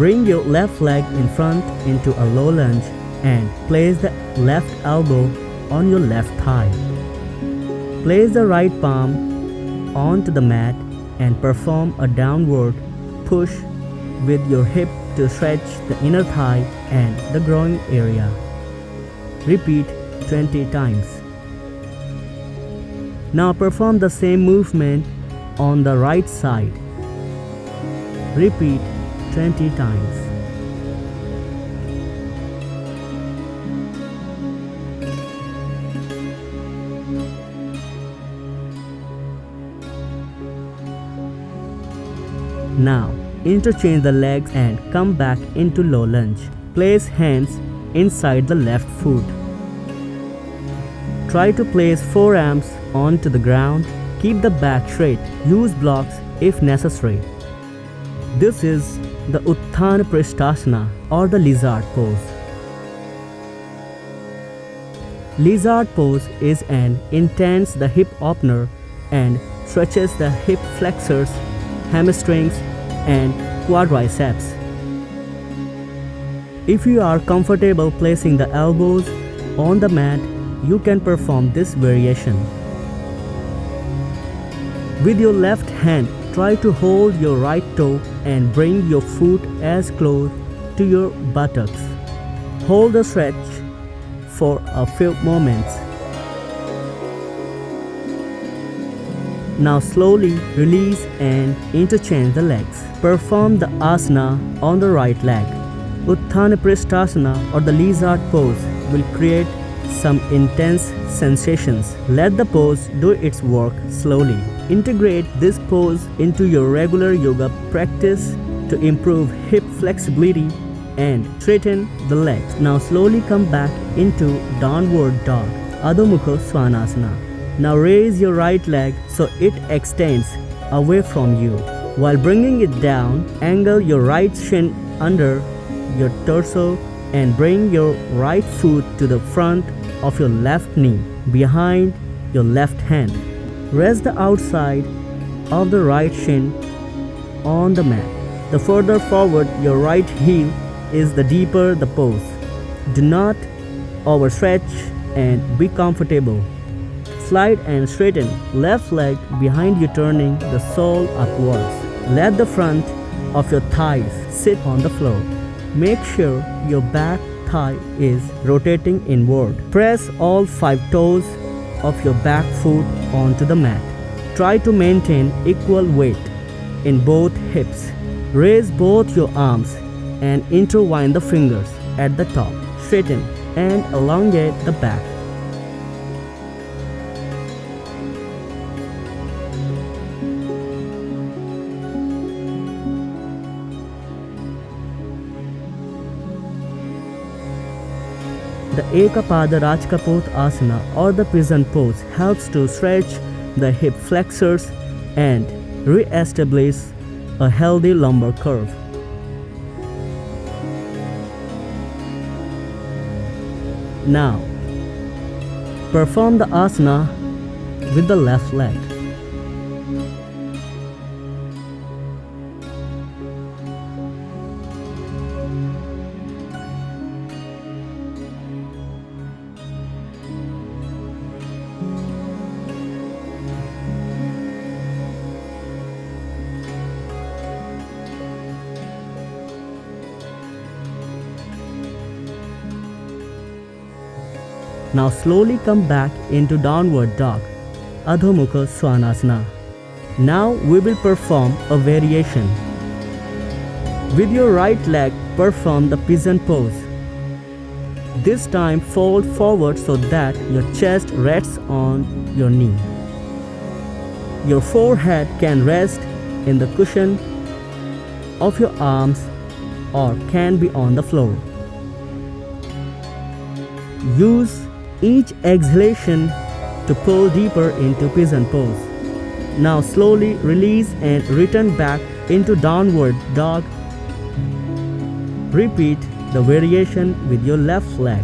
Bring your left leg in front into a low lunge and place the left elbow on your left thigh. Place the right palm onto the mat and perform a downward push with your hip to stretch the inner thigh and the groin area. Repeat 20 times. Now perform the same movement on the right side. Repeat 20 times. Now, interchange the legs and come back into low lunge. Place hands inside the left foot. Try to place forearms onto the ground. Keep the back straight. Use blocks if necessary. This is the Utthan Pristhasana or the lizard pose. Lizard pose is an intense the hip opener and stretches the hip flexors, hamstrings and quadriceps. If you are comfortable placing the elbows on the mat, you can perform this variation. With your left hand, try to hold your right toe and bring your foot as close to your buttocks. Hold the stretch for a few moments. Now slowly release and interchange the legs. Perform the asana on the right leg. Utthan Pristhasana or the lizard pose will create some intense sensations. Let the pose do its work slowly. Integrate this pose into your regular yoga practice to improve hip flexibility and straighten the legs. Now slowly come back into downward dog, Adho Mukha Svanasana. Now raise your right leg so it extends away from you. While bringing it down, angle your right shin under your torso and bring your right foot to the front of your left knee, behind your left hand. Rest the outside of the right shin on the mat. The further forward your right heel is, the deeper the pose. Do not overstretch and be comfortable. Slide and straighten left leg behind you, turning the sole upwards. Let the front of your thighs sit on the floor. Make sure your back thigh is rotating inward. Press all 5 toes of your back foot onto the mat. Try to maintain equal weight in both hips. Raise both your arms and intertwine the fingers at the top. Straighten and elongate the back. The Ekapada Rajkapot Asana or the pigeon pose helps to stretch the hip flexors and re-establish a healthy lumbar curve. Now, perform the asana with the left leg. Now slowly come back into downward dog, Adho Mukha Svanasana. Now we will perform a variation. With your right leg, perform the pigeon pose. This time fold forward so that your chest rests on your knee. Your forehead can rest in the cushion of your arms or can be on the floor. Use each exhalation to pull deeper into pigeon pose. Now slowly release and return back into downward dog. Repeat the variation with your left leg.